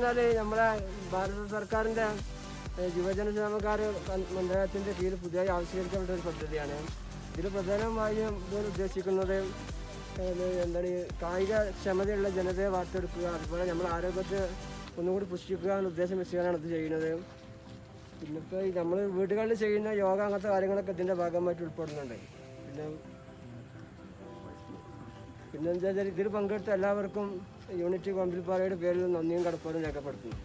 പറഞ്ഞാൽ നമ്മളെ ഭാരത സർക്കാരിൻ്റെ യുവജനക്ഷേമകാര്യ മന്ത്രാലയത്തിൻ്റെ കീഴിൽ പുതിയതായി ആവിഷ്കരിക്കേണ്ട ഒരു പദ്ധതിയാണ്. ഇതിൽ പ്രധാനമായും ഇതിൽ ഉദ്ദേശിക്കുന്നത് എന്താണ് കായിക ക്ഷമതയുള്ള ജനതയെ വാർത്തെടുക്കുക, അതുപോലെ നമ്മുടെ ആരോഗ്യത്തെ ഒന്നുകൂടി പുഷ്ടിക്കുക എന്ന ഉദ്ദേശം വെച്ചാണ് ഇത് ചെയ്യുന്നത്. പിന്നെ ഇപ്പോൾ നമ്മൾ വീടുകളിൽ ചെയ്യുന്ന യോഗ അങ്ങനത്തെ കാര്യങ്ങളൊക്കെ ഇതിൻ്റെ ഭാഗമായിട്ട് ഉൾപ്പെടുന്നുണ്ട്. പിന്നെ എന്താ വെച്ചാൽ ഇതിൽ പങ്കെടുത്ത എല്ലാവർക്കും യൂണിറ്റ് കുളമ്പിൽപ്പാറയുടെ പേരിൽ നന്ദിയും കടപ്പാടും രേഖപ്പെടുത്തുന്നു.